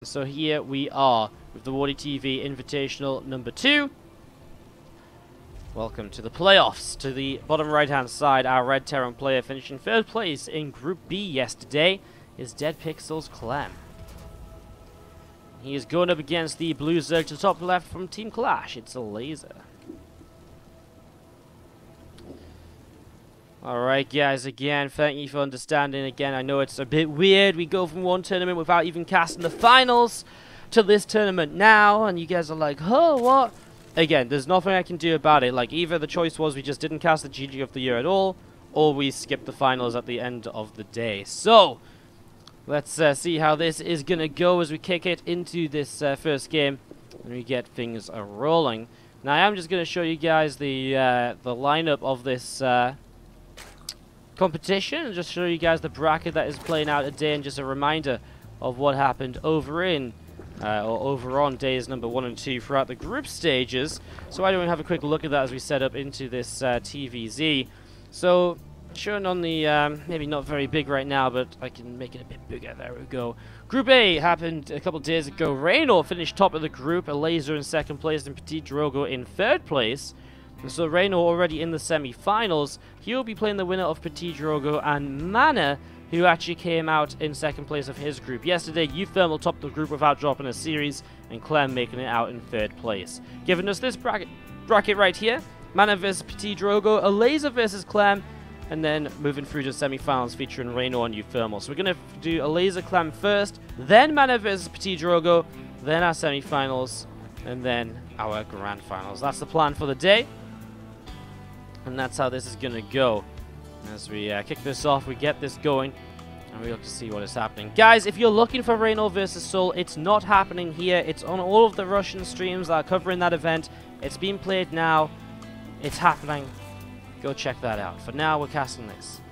So here we are with the WardiTV Invitational number 2. Welcome to the playoffs. To the bottom right hand side, our Red Terran player finishing 3rd place in Group B yesterday is Dead Pixel's Clem. He is going up against the blue Zerg to the top left from Team Clash. It's Elazer. Alright guys, again, thank you for understanding. Again, I know it's a bit weird. We go from one tournament without even casting the finals to this tournament now, and you guys are like, huh, what? Again, there's nothing I can do about it. Like, either the choice was we just didn't cast the GG of the year at all, or we skipped the finals at the end of the day. So, let's see how this is going to go as we kick it into this first game, and we get things rolling. Now, I am just going to show you guys the lineup of this competition and just show you guys the bracket that is playing out today, and just a reminder of what happened over on days number 1 and 2 throughout the group stages. So why don't we have a quick look at that as we set up into this TVZ. So shown on the maybe not very big right now, but I can make it a bit bigger. There we go. Group A happened a couple days ago. Raynor finished top of the group, Elazer in 2nd place, and Petit Drogo in 3rd place. And so Raynor already in the semi-finals. He'll be playing the winner of Petit Drogo and Mana, who actually came out in 2nd place of his group. Yesterday, Uthermal topped the group without dropping a series, and Clem making it out in 3rd place. Giving us this bracket right here: Mana versus Petit Drogo, Elazer versus Clem, and then moving through to semi-finals featuring Raynor and Uthermal. So we're going to do Elazer Clem first, then Mana versus Petit Drogo, then our semi-finals, and then our grand finals. That's the plan for the day. And that's how this is going to go. As we kick this off, we get this going, and we look to see what is happening. Guys, if you're looking for Raynor versus Soul, it's not happening here. It's on all of the Russian streams that are covering that event. It's being played now. It's happening. Go check that out. For now, we're casting this.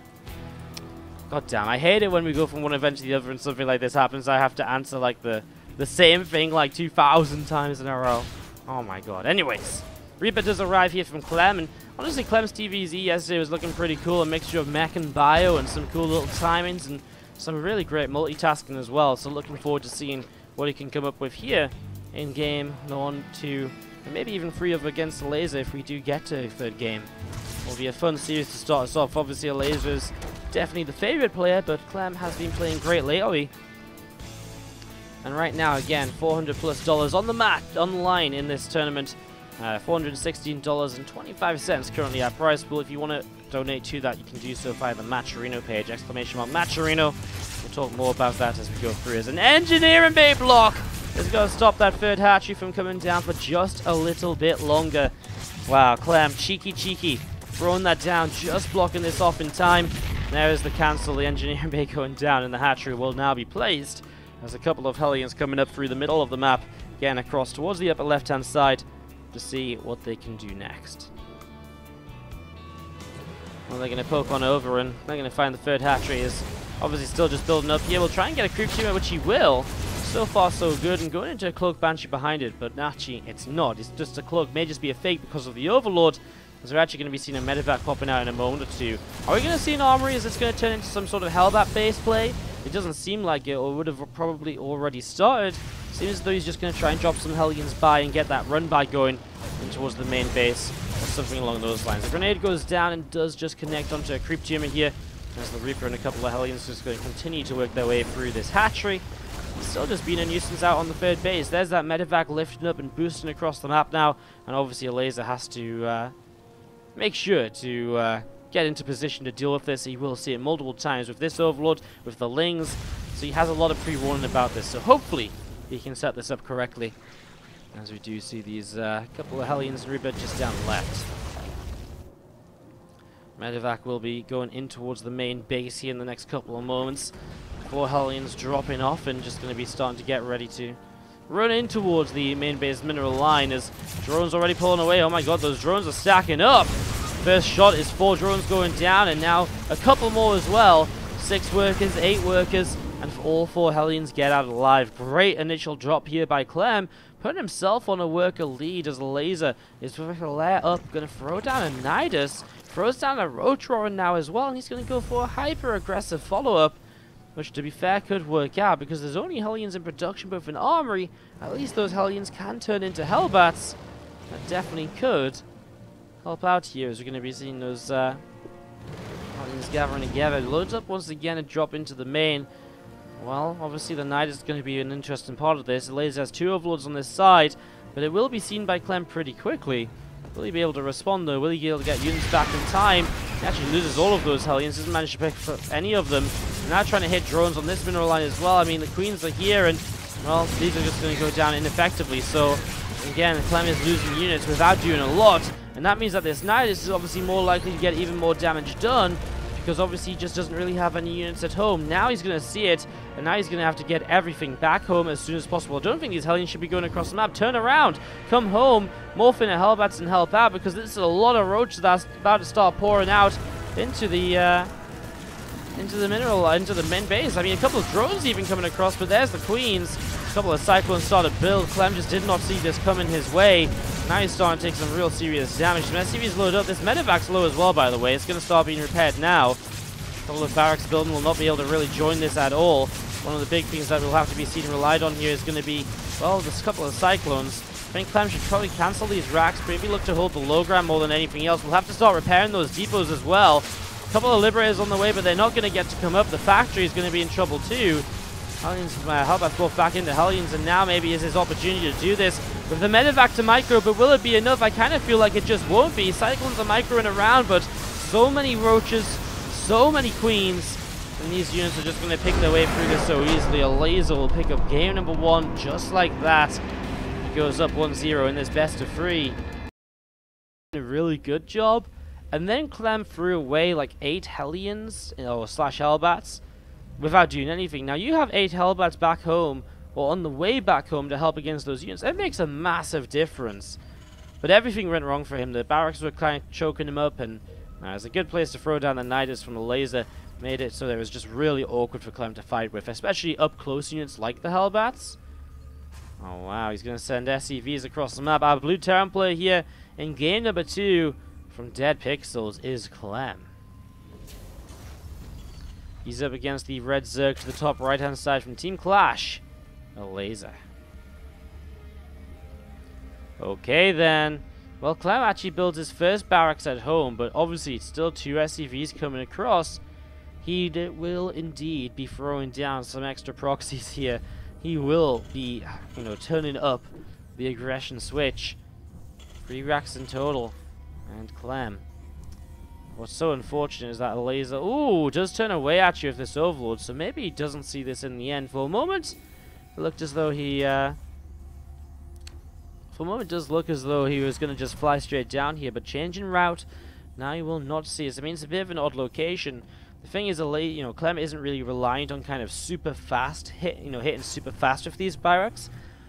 God damn, I hate it when we go from one event to the other and something like this happens. I have to answer like the same thing like 2,000 times in a row. Oh my god. Anyways, Reaper does arrive here from Clem, and honestly, Clem's TVZ yesterday was looking pretty cool. A mixture of mech and bio and some cool little timings and some really great multitasking as well. So looking forward to seeing what he can come up with here in game 1, 2, and maybe even 3 of against Elazer if we do get to a 3rd game. It'll be a fun series to start us off. Obviously, Elazer's definitely the favorite player, but Clem has been playing great lately. And right now, again, $400+ on the mat, on the line in this tournament. $416.25 currently our prize pool. If you want to donate to that, you can do so via the Matcherino page, ! Matcherino. We'll talk more about that as we go through. As an engineering bay block is going to stop that 3rd hatchery from coming down for just a little bit longer. Wow, Clem, cheeky, throwing that down, just blocking this off in time. There is the cancel, the engineering bay going down, and the hatchery will now be placed. There's a couple of Hellions coming up through the middle of the map, again across towards the upper left-hand side, to see what they can do next. Well, they're going to poke on over, and they're going to find the 3rd hatchery is obviously still just building up here. We'll try and get a creep team, which he will. So far, so good, and going into a cloak banshee behind it, but actually, it's not. It's just a cloak. May just be a fake because of the overlord, as we're actually going to be seeing a medevac popping out in a moment or two. Are we going to see an armory? Is this going to turn into some sort of Hellbat base play? It doesn't seem like it, or would have probably already started. Seems as though he's just going to try and drop some Hellions by and get that run by going in towards the main base, or something along those lines. The grenade goes down and does just connect onto a creep tumor here, as the Reaper and a couple of Hellions just going to continue to work their way through this hatchery. Still just being a nuisance out on the 3rd base. There's that medevac lifting up and boosting across the map now, and obviously Elazer has to make sure to get into position to deal with this. He will see it multiple times with this overlord, with the Lings, so he has a lot of pre-warning about this, so hopefully he can set this up correctly, as we do see these couple of Hellions and Reaper just down left. Medevac will be going in towards the main base here in the next couple of moments. 4 Hellions dropping off and just going to be starting to get ready to run in towards the main base mineral line, as drones already pulling away. Oh my god, those drones are stacking up. First shot is 4 drones going down, and now a couple more as well. 6 workers, 8 workers, and all 4 Hellions get out alive. Great initial drop here by Clem, putting himself on a worker lead as Elazer is with a layer up, going to throw down a Nidus, throws down a Roach Roarer now as well, and he's going to go for a hyper-aggressive follow-up. which to be fair could work out because there's only Hellions in production both in Armory. At least those Hellions can turn into Hellbats. That definitely could help out here as we're going to be seeing those Hellions gathering together. Loads up once again and drop into the main. Well, obviously the Knight is going to be an interesting part of this. Elazer has 2 Overlords on this side, but it will be seen by Clem pretty quickly. Will he be able to respond though? Will he be able to get units back in time? He actually loses all of those Hellions, doesn't manage to pick up any of them. Now trying to hit drones on this mineral line as well. I mean, the Queens are here and, well, these are just going to go down ineffectively. So, again, Clem is losing units without doing a lot. And that means that this Knight is obviously more likely to get even more damage done, because obviously he just doesn't really have any units at home. Now he's going to see it, and now he's going to have to get everything back home as soon as possible. I don't think these Hellions should be going across the map. Turn around, come home, morph into Hellbats and help out, because this is a lot of roaches that's about to start pouring out into the mineral, into the main base. I mean, a couple of drones even coming across, but there's the Queens. A couple of Cyclones started to build. Clem just did not see this coming his way. Now he's starting to take some real serious damage. Some SCV's loaded up. This medevac's low as well, by the way. It's going to start being repaired now. A couple of barracks building will not be able to really join this at all. One of the big things that will have to be seen and relied on here is going to be, well, this couple of Cyclones. I think Clem should probably cancel these racks, maybe look to hold the low ground more than anything else. We'll have to start repairing those depots as well. A couple of Liberators on the way, but they're not going to get to come up. The factory is going to be in trouble too. Hellions, Hellbats both back into Hellions, and now maybe is his opportunity to do this with the medevac to micro, but will it be enough? I kind of feel like it just won't be. Cyclones are microing around, but so many roaches, so many Queens, and these units are just going to pick their way through this so easily. Elazer will pick up game number 1 just like that. He goes up 1-0 in this best of 3. A really good job. And then Clem threw away like 8 Hellions, or slash Hellbats, without doing anything. Now you have 8 Hellbats back home, or on the way back home to help against those units. It makes a massive difference. But everything went wrong for him. The barracks were kind of choking him up, and it's a good place to throw down the Nidus from the Elazer. Made it so that it was just really awkward for Clem to fight with, especially up close units like the Hellbats. Oh wow, he's going to send SCVs across the map. Our blue Terran player here in game number 2 from Dead Pixels is Clem. He's up against the red Zerg to the top right hand side from Team Clash, Elazer. Okay then. Well, Clem actually builds his first barracks at home, but obviously it's still 2 SCVs coming across. He will indeed be throwing down some extra proxies here. He will be, turning up the aggression switch. 3 racks in total. And Clem. What's so unfortunate is that Elazer, does turn away at you with this Overlord, so maybe he doesn't see this in the end. For a moment, it looked as though he, does look as though he was going to just fly straight down here, but changing route, now you will not see us. I mean, it's a bit of an odd location. The thing is, Clem isn't really reliant on kind of super fast hitting super fast with these barracks.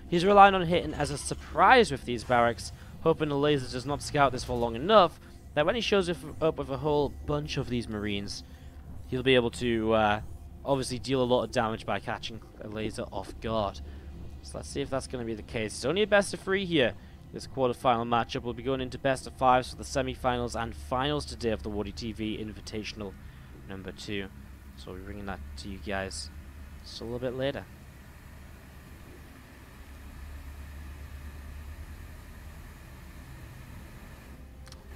He's relying on hitting as a surprise with these barracks, hoping Elazer does not scout this for long enough that when he shows up with a whole bunch of these Marines, he'll be able to obviously deal a lot of damage by catching Elazer off guard. So let's see if that's going to be the case. It's only a best of 3 here. This quarterfinal matchup will be going into best of 5s for the semi-finals and finals today of the WardiTV Invitational number 2. So we'll be bringing that to you guys just a little bit later.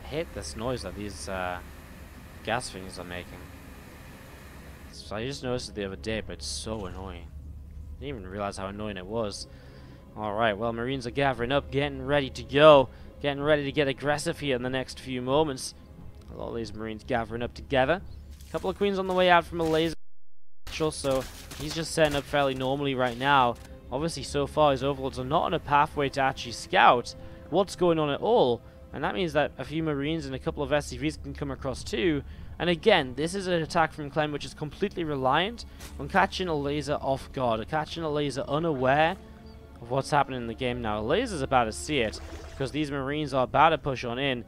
I hate this noise that these gas things are making. So I just noticed it the other day, but it's so annoying. I didn't even realize how annoying it was. Alright, well, Marines are gathering up, getting ready to go. Getting ready to get aggressive here in the next few moments. A lot of these Marines gathering up together. A couple of Queens on the way out from Elazer. So he's just setting up fairly normally right now. Obviously, so far, his Overlords are not on a pathway to actually scout what's going on at all. And that means that a few Marines and a couple of SCVs can come across too. And again, this is an attack from Clem which is completely reliant on catching Elazer off guard, or catching Elazer unaware of what's happening in the game now. Elazer's about to see it, because these Marines are about to push on in,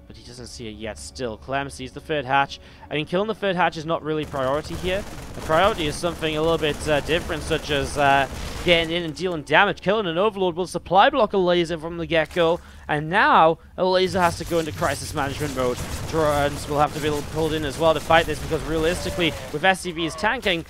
but he doesn't see it yet still. Clem sees the third hatch. I mean, killing the third hatch is not really priority here. The priority is something a little bit different, such as getting in and dealing damage. Killing an Overlord will supply block Elazer from the get-go, and now Elazer has to go into crisis management mode. Drones will have to be pulled in as well to fight this, because realistically, with SCVs tanking,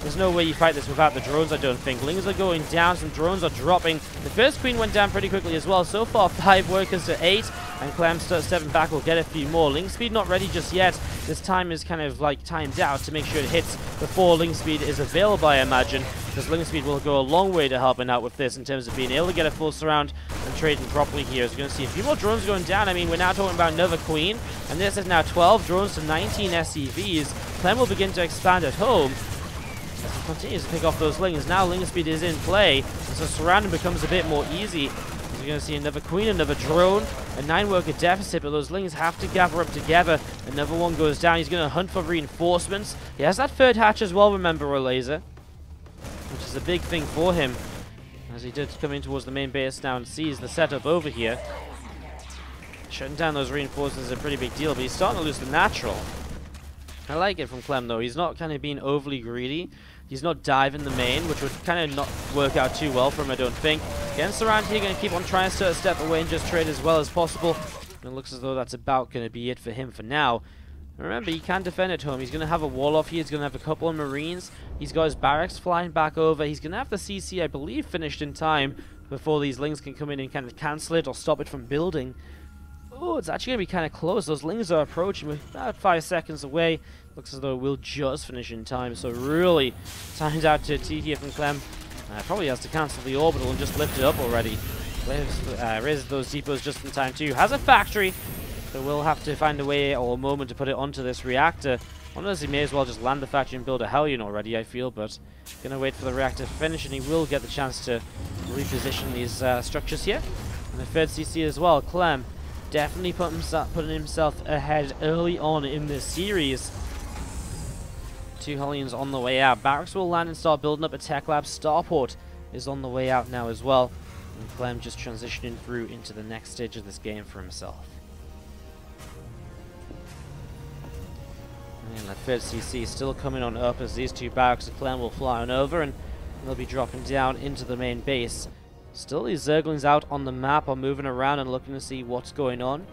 There's no way you fight this without the drones, I don't think. Lings are going down, some drones are dropping. The first queen went down pretty quickly as well. So far, 5 workers to 8, and Clem starts stepping back. Will get a few more. Ling speed not ready just yet. This time is kind of like timed out to make sure it hits before Ling speed is available, I imagine. Because Ling speed will go a long way to helping out with this in terms of being able to get a full surround and trading properly here. As we're going to see a few more drones going down. I mean, we're now talking about another queen, and this is now 12 drones to 19 SCVs. Clem will begin to expand at home as he continues to pick off those Lings. Now Ling speed is in play, so surrounding becomes a bit more easy. As we're going to see another queen, another drone, a 9-worker deficit, but those Lings have to gather up together. Another one goes down. He's going to hunt for reinforcements. He has that 3rd hatch as well, remember, Elazer, which is a big thing for him, as he did come in towards the main base now and sees the setup over here. Shutting down those reinforcements is a pretty big deal, but he's starting to lose the natural. I like it from Clem, though. He's not kind of being overly greedy. He's not diving the main, which would kind of not work out too well for him, I don't think. Against around here, going to keep on trying to step away and just trade as well as possible. And it looks as though that's about going to be it for him for now. Remember, he can defend at home. He's going to have a wall off here. He's going to have a couple of Marines. He's got his barracks flying back over. He's going to have the CC, I believe, finished in time before these Lings can come in and kind of cancel it or stop it from building. Oh, it's actually going to be kind of close. Those Lings are approaching. We're about 5 seconds away. Looks as though it will just finish in time. So really, timed out to T here from Clem. Probably has to cancel the orbital and just lift it up already. Raises those depots just in time too. Has a factory, so we'll have to find a way or a moment to put it onto this reactor. Honestly, he may as well just land the factory and build a Hellion already, I feel, but gonna wait for the reactor to finish, and he will get the chance to reposition these structures here. And the 3rd CC as well. Clem definitely putting himself ahead early on in this series. 2 Hellions on the way out. Barracks will land and start building up a tech lab. Starport is on the way out now as well. And Clem just transitioning through into the next stage of this game for himself. And the 3rd CC still coming on up as these 2 barracks of Clem will fly on over, and they'll be dropping down into the main base. Still, these Zerglings out on the map are moving around and looking to see what's going on.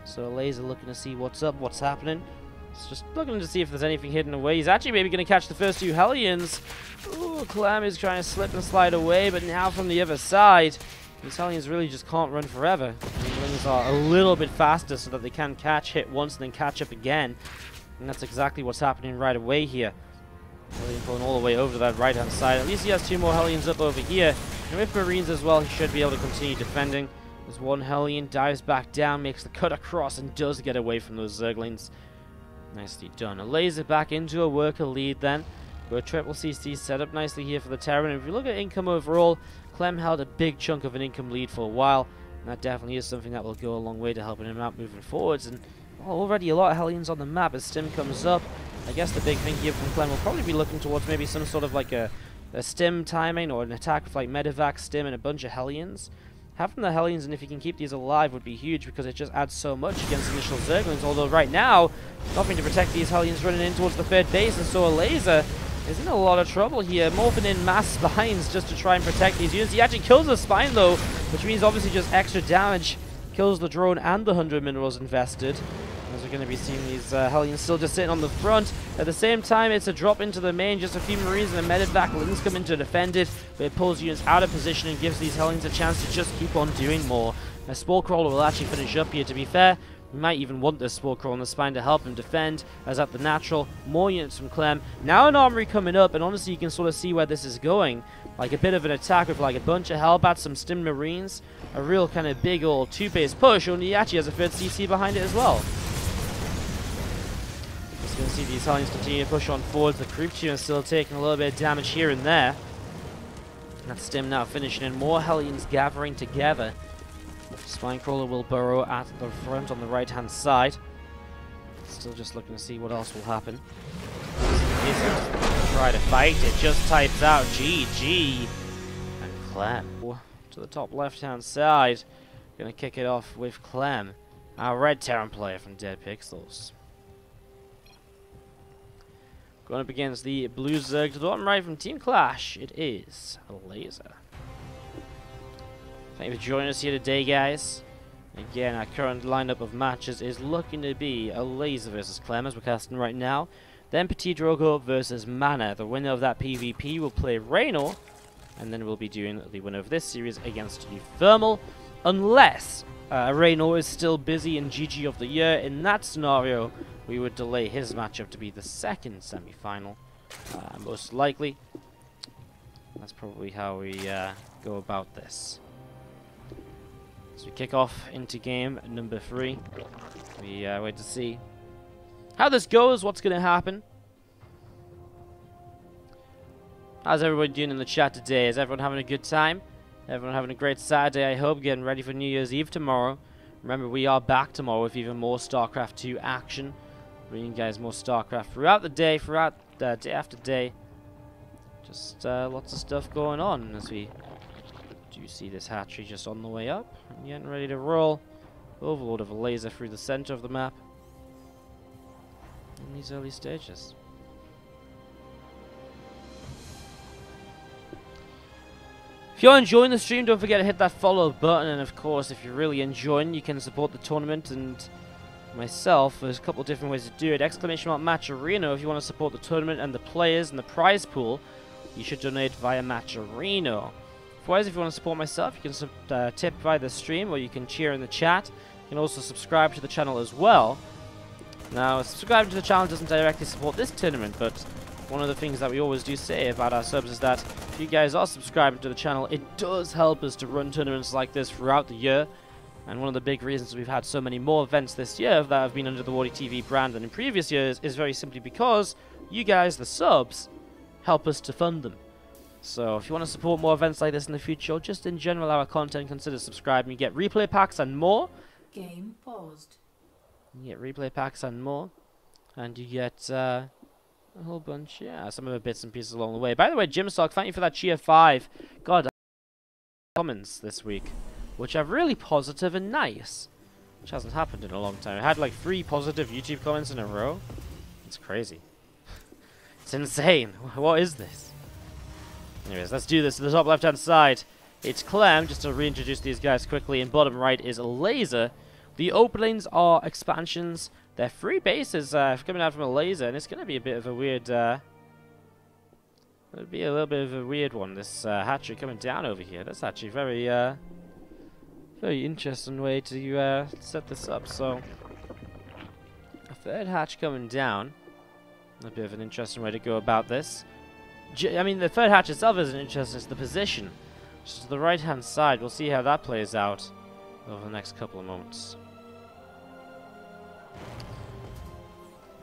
So Elazer looking to see what's up, what's happening. It's just looking to see if there's anything hidden away. He's actually maybe going to catch the first 2 Hellions. Ooh, Clem is trying to slip and slide away, but now from the other side, these Hellions really just can't run forever. The Lings are a little bit faster so that they can hit once and then catch up again. And that's exactly what's happening right away here. Hellion pulling all the way over to that right-hand side. At least he has 2 more Hellions up over here. And with Marines as well, he should be able to continue defending. There's 1 Hellion, dives back down, makes the cut across, and does get away from those Zerglings. Nicely done. Elazer back into a worker lead then. We're triple CC set up nicely here for the Terran. And if you look at income overall, Clem held a big chunk of an income lead for a while. And that definitely is something that will go a long way to helping him out moving forwards. And already a lot of Hellions on the map as Stim comes up. I guess the big thing here from Clem will probably be looking towards maybe some sort of like a Stim timing or an attack with like Medevac, Stim, and a bunch of Hellions. Having the Hellions, and if you can keep these alive, would be huge because it just adds so much against initial Zerglings. Although right now, nothing to protect these Hellions running in towards the 3rd base, and so Elazer is in a lot of trouble here, morphing in mass spines just to try and protect these units. He actually kills the spine though, which means obviously just extra damage. Kills the drone and the 100 minerals invested. As we're going to be seeing these Hellions still just sitting on the front. At the same time, it's a drop into the main. Just a few Marines and a Medevac. Lings come in to defend it, but it pulls units out of position and gives these Hellions a chance to just keep on doing more. A Spore Crawler will actually finish up here, to be fair. We might even want this Spore Crawler on the spine to help him defend, as at the natural. More units from Clem. Now an armory coming up, and honestly you can sort of see where this is going. Like a bit of an attack with like a bunch of Hellbats, some Stim Marines. A real kind of big old 2-base push, only he actually has a 3rd CC behind it as well. Going to see these Hellions continue to push on forwards. The creep tune is still taking a little bit of damage here and there. And that Stim now finishing in. More Hellions gathering together. Spinecrawler will burrow at the front on the right-hand side. Still just looking to see what else will happen. Try to fight it. Just types out GG. And Clem to the top left-hand side. Going to kick it off with Clem, our red Terran player from Dead Pixels. Going up against the blue Zerg to the bottom right from Team Clash, it is Elazer. Thank you for joining us here today, guys. Again, our current lineup of matches is looking to be Elazer versus Clem as we're casting right now. Then Petit Drogo versus Mana. The winner of that PvP will play Raynor, and then we'll be doing the winner of this series against Thermal, unless Raynor is still busy in GG of the year. In that scenario, we would delay his matchup to be the second semi-final, most likely. That's probably how we go about this. So we kick off into game number 3. We wait to see how this goes, what's going to happen. How's everyone doing in the chat today? Is everyone having a good time? Everyone having a great Saturday, I hope, getting ready for New Year's Eve tomorrow. Remember, we are back tomorrow with even more StarCraft 2 action. Bringing you guys more StarCraft throughout the day, day after day. Just lots of stuff going on as we do see this hatchery just on the way up. And getting ready to roll. Overload of a laser through the center of the map. In these early stages. If you're enjoying the stream, don't forget to hit that follow button. And of course, if you're really enjoying, you can support the tournament and myself. There's a couple of different ways to do it. !match arena if you want to support the tournament and the players and the prize pool. You should donate via Match Arena. Otherwise, if you want to support myself, you can tip via the stream, or you can cheer in the chat. You can also subscribe to the channel as well. Now, subscribing to the channel doesn't directly support this tournament, but one of the things that we always do say about our subs is that if you guys are subscribing to the channel, it does help us to run tournaments like this throughout the year. And one of the big reasons we've had so many more events this year that have been under the WardiTV brand than in previous years is very simply because you guys, the subs, help us to fund them. So if you want to support more events like this in the future, or just in general our content, consider subscribing. You get replay packs and more. Game paused. You get replay packs and more. And you get a whole bunch, yeah, some of the bits and pieces along the way. By the way, Jimsock, thank you for that cheer 5. God, comments this week, which are really positive and nice, which hasn't happened in a long time. I had like 3 positive YouTube comments in a row. It's crazy. It's insane. What is this? Anyways, let's do this. To the top left-hand side, it's Clem, just to reintroduce these guys quickly. And bottom right is Elazer. The openings are expansions. They're 3 bases coming out from Elazer, and it's going to be a bit of a weird... it'll be a little bit of a weird one, this hatchery coming down over here. That's actually very interesting way to set this up. So, a 3rd hatch coming down. A bit of an interesting way to go about this. I mean, the 3rd hatch itself isn't interesting, it's the position. Just to the right-hand side, we'll see how that plays out over the next couple of moments.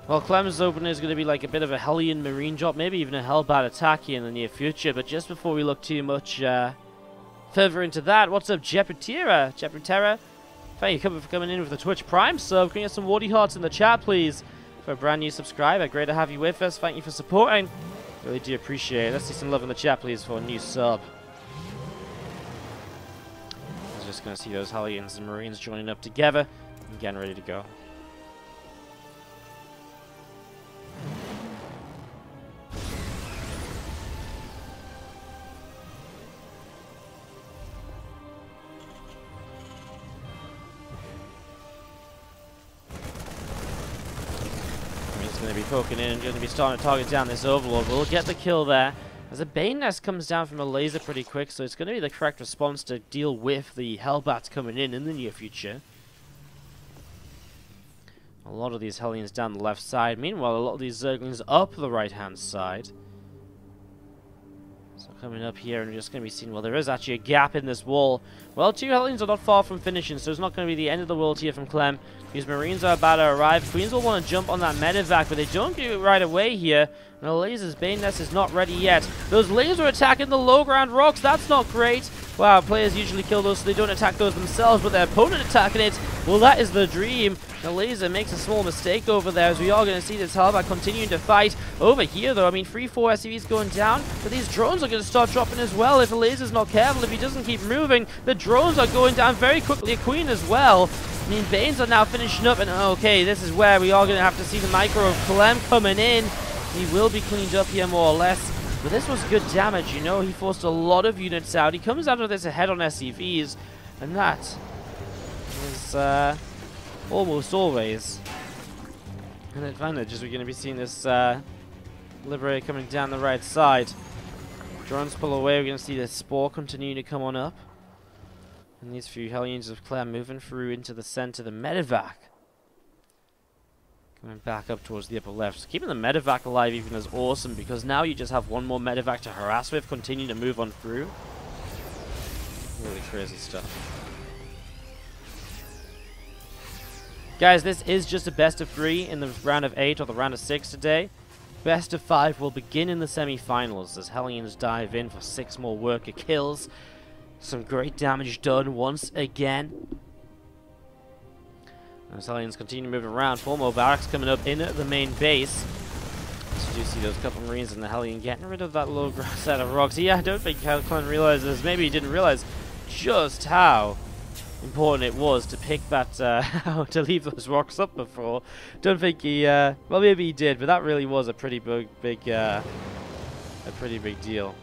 Well, Clem's opener is going to be like a bit of a Hellion Marine drop, maybe even a Hellbat attack in the near future. But just before we look too much further into that, what's up, Jeputera? Thank you for coming in with the Twitch Prime sub. Can you get some Wardy hearts in the chat, please? For a brand new subscriber, great to have you with us. Thank you for supporting. Really do appreciate it. Let's see some love in the chat, please, for a new sub. I was just going to see those Hellions and Marines joining up together and getting ready to go. Going to be poking in and going to be starting to target down this Overlord. We'll get the kill there. As a Bane Nest comes down from Elazer pretty quick, so it's going to be the correct response to deal with the Hellbats coming in the near future. A lot of these Hellions down the left side. Meanwhile, a lot of these Zerglings up the right-hand side. So coming up here, and we're just going to be seeing, well, there is actually a gap in this wall. Well, 2 Hellions are not far from finishing, so it's not going to be the end of the world here from Clem. These Marines are about to arrive. Queens will want to jump on that medevac, but they don't do it right away here. And Elazer's Bane Nest is not ready yet. Those Lasers are attacking the low ground rocks. That's not great. Wow, players usually kill those so they don't attack those themselves, but their opponent attacking it. Well, that is the dream. Elazer makes a small mistake over there, as we are going to see this Hellbat continuing to fight. Over here, though, I mean, 3-4 SCVs going down, but these drones are going to start dropping as well if Elazer's not careful. If he doesn't keep moving, the drones are going down very quickly. A Queen as well. I mean, Banes are now finishing up, and okay, this is where we are going to have to see the micro of Clem coming in. He will be cleaned up here more or less, but this was good damage, you know. He forced a lot of units out. He comes out of this ahead on SCVs, and that is almost always an advantage as we're going to be seeing this Liberator coming down the right side. Drones pull away, we're going to see the Spore continue to come on up. And these few Hellions of Clem moving through into the center, the Medevac. Coming back up towards the upper left. So keeping the Medevac alive even is awesome because now you just have one more Medevac to harass with, continue to move on through. Really crazy stuff. Guys, this is just a best of 3 in the round of 8 or the round of 6 today. Best of 5 will begin in the semi-finals as Hellions dive in for 6 more worker kills. Some great damage done once again. As Hellions continue to move around, 4 more barracks coming up in the main base. So you do see those couple Marines and the Hellion getting rid of that low set of rocks. Yeah, I don't think Clem realizes, maybe he didn't realize just how important it was to pick that, to leave those rocks up before. Don't think he, well maybe he did, but that really was a pretty big deal.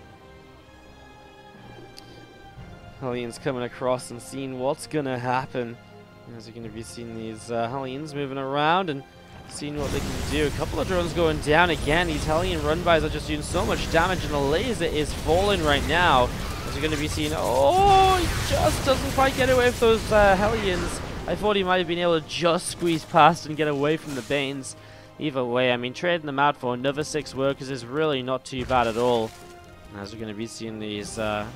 Hellions coming across and seeing what's gonna happen. As you're gonna be seeing these Hellions moving around and seeing what they can do. A couple of drones going down again. These Hellion run-bys are just doing so much damage, and the Elazer is falling right now. As you're going to be seeing, oh, he just doesn't quite get away with those Hellions. I thought he might have been able to just squeeze past and get away from the Banes. Either way, I mean, trading them out for another 6 workers is really not too bad at all. As we're going to be seeing these, well,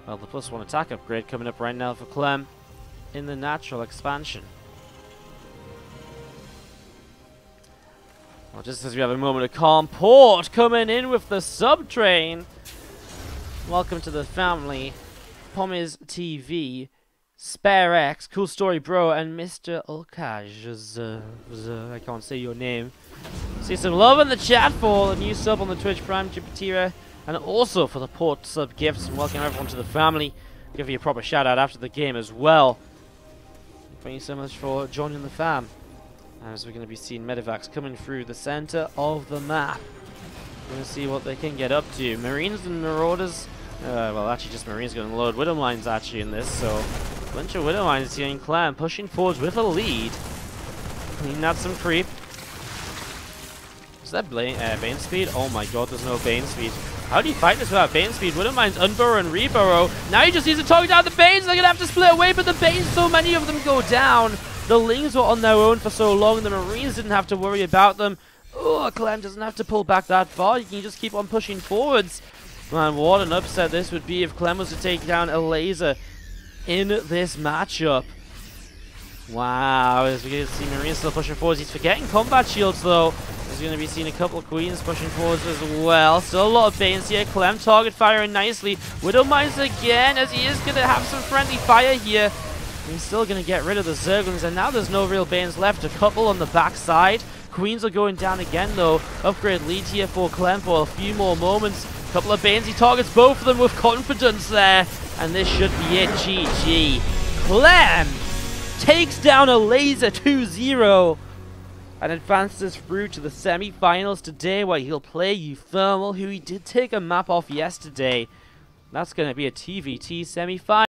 the +1 attack upgrade coming up right now for Clem in the natural expansion. Well, just as we have a moment of calm, Port coming in with the sub-train. Welcome to the family. WardiTV, Spare X, Cool Story Bro, and Mr. Ulkaj. I can't say your name. See some love in the chat for the new sub on the Twitch Prime, ZvT, and also for the Port sub gifts. And welcome everyone to the family. Give you a proper shout out after the game as well. Thank you so much for joining the fam. As we're going to be seeing Medevacs coming through the center of the map. We're going to see what they can get up to. Marines and Marauders. Well, actually, just Marines going to load Widow Mines actually in this. So, a bunch of Widow Mines here in Clem pushing forwards with a lead. Cleaning out some creep. Is that Bane speed? Oh my god, there's no Bane speed. How do you fight this without Bane speed? Widow Mines unburrow and reburrow. Now he just needs to target down the Banes. They're going to have to split away, but the Banes, so many of them go down. The Lings were on their own for so long, the Marines didn't have to worry about them. Oh, Clem doesn't have to pull back that far. You can just keep on pushing forwards. Man, what an upset this would be if Clem was to take down Elazer in this matchup. Wow, as we get to see Marines still pushing forwards. He's forgetting combat shields, though. He's going to be seeing a couple of Queens pushing forwards as well. Still a lot of Banes here. Clem target firing nicely. Widow Mines again, as he is going to have some friendly fire here. He's still going to get rid of the Zerglings, and now there's no real Banes left. A couple on the backside. Queens are going down again, though. Upgrade lead here for Clem for a few more moments. Couple of Banes. He targets both of them with confidence there. And this should be it. GG. Clem takes down Elazer 2-0 and advances through to the semi-finals today, where he'll play Euthermal, who he did take a map off yesterday. That's going to be a TVT semi-final.